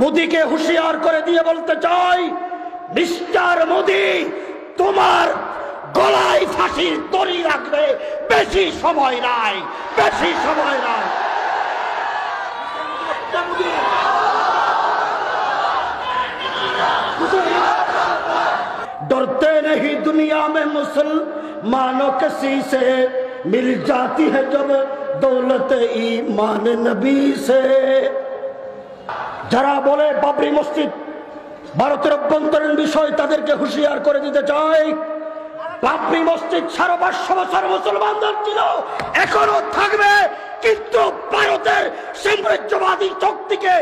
মোদীকে হুঁশিয়ার করে দিয়ে বলতে চাই, মিস্টার মোদী, তোমার গলায় ফাঁসির দড়ি রাখবে, বেশি সময় নাই, বেশি সময় নাই। डरते नहीं दुनिया में मुसलमानों किसी से, मिल जाती है जब दौलत ईमान नबी से। যারা বলে বাবরি মসজিদ ভারতের অভ্যন্তরীণ বিষয়, তাদেরকে হুঁশিয়ার করে দিতে চাই, বাবরি মসজিদ 550 বছর মুসলমানদের ছিল, এখনো থাকবে, কিন্তু ভারতের সাম্রাজ্যবাদী শক্তিকে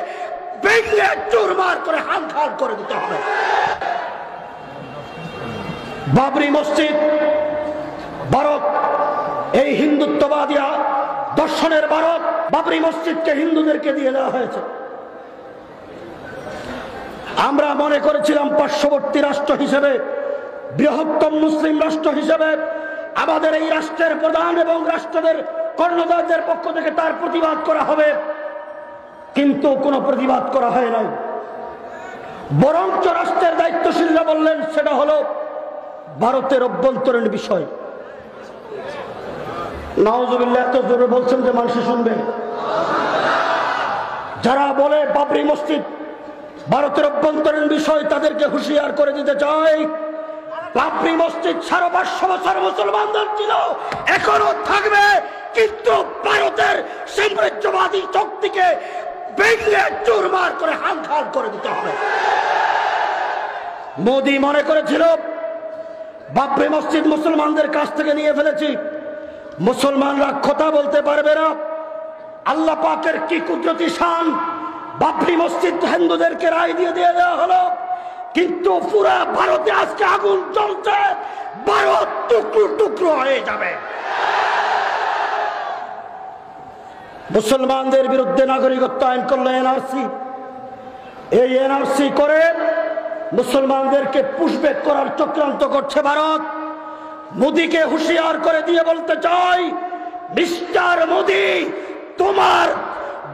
ভেঙে চুরমার করে হালখাল করে দিতে হবে। বাবরি মসজিদ ভারত, এই হিন্দুত্ববাদী দর্শনের ভারত, বাবরি মসজিদকে হিন্দুদেরকে দিয়ে দেওয়া হয়েছে। আমরা মনে করেছিলাম পার্শ্ববর্তী রাষ্ট্র হিসেবে, বৃহত্তম মুসলিম রাষ্ট্র হিসেবে আমাদের এই রাষ্ট্রের প্রধান এবং রাষ্ট্রদের কর্ণধারদের পক্ষ থেকে তার প্রতিবাদ করা হবে, কিন্তু কোনো প্রতিবাদ করা হয় নাই। বরঞ্চ রাষ্ট্রের দায়িত্বশীলরা বললেন সেটা হলো ভারতের অভ্যন্তরীণ বিষয়। নাউজুবিল্লাহ, এত জোরে বলছেন যে মানুষ শুনবে। যারা বলে বাবরি মসজিদ ভারতের অভ্যন্তরীণ বিষয়, তাদেরকে হুঁশিয়ার করে দিতে চাই, বাবরি মসজিদ 550 বছর মুসলমানদের ছিল, এখনো থাকবে, কিন্তু ভারতের সাম্রাজ্যবাদী শক্তিকে ভেঙে চুরমার করে হালখাল করে দিতে হবে। মোদী মনে করেছিল বাবরি মসজিদ মুসলমানদের কাছ থেকে নিয়ে ফেলেছি, মুসলমানরা কথা বলতে পারবে না। আল্লাহ পাকের কি কুদরতি শান, বাবরি মসজিদ হিন্দুদেরকে রায় দিয়ে দেওয়া হলো, কিন্তু পুরা ভারতে আজকে আগুন জ্বলছে, ভারত টুকরো টুকরো হয়ে যাবে। মুসলমানদের বিরুদ্ধে নাগরিকত্ব আইন করলো এনআরসি। এই এনআরসি করে মুসলমানদেরকে পুশব্যাক করার চক্রান্ত করছে ভারত। মোদীকে হুঁশিয়ার করে দিয়ে বলতে চাই, মিস্টার মোদী, তোমার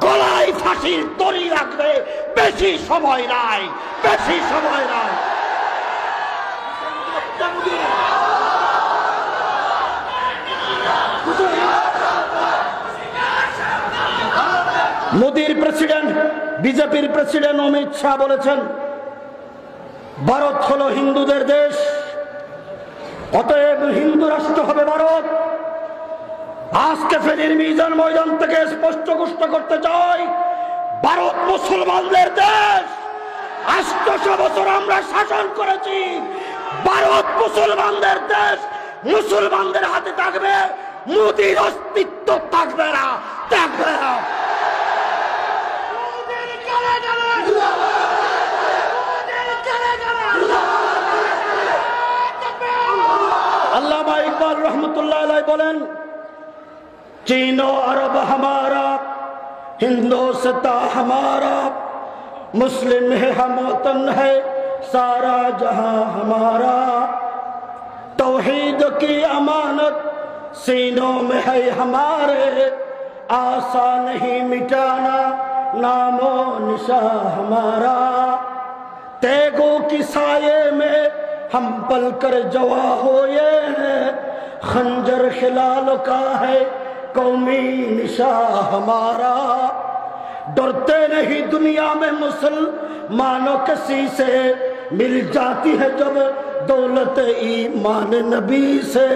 গলায় ফাঁসির দড়ি রাখবে, বেশি সময় নাই, বেশি সময় নাই। মোদীর প্রেসিডেন্ট, বিজেপির প্রেসিডেন্ট অমিত শাহ বলেছেন ভারত হলো হিন্দুদের দেশ, অতএব হিন্দু রাষ্ট্র হবে ভারত। আজকে ফেনীর মিজান ময়দান থেকে স্পষ্ট ঘোষণা করতে চাই, ভারত মুসলমানদের দেশ। 800 বছর আমরা শাসন করেছি, ভারত মুসলমানদের দেশ, মুসলমানদের হাতে থাকবে, মোদীর অস্তিত্ব থাকবে না, থাকবে না। আল্লামা ইকবাল রহমতুল্লাহ আলাইহি বলেন, चीन अरब हमारा, हिंदुस्तान हमारा, मुस्लिम है हम वतन है सारा जहां हमारा, तौहीद की अमानत सीनों में है हमारे, आसान नहीं मिटाना नामो निशा हमारा, तेगों की साये में हम पल कर जवा होए हैं, खंजर खिलाल का है कौमी निशा हमारा, डरते नहीं दुनिया में मुसलमानों किसी से, मिल जाती है जब दौलत ईमान नबी से।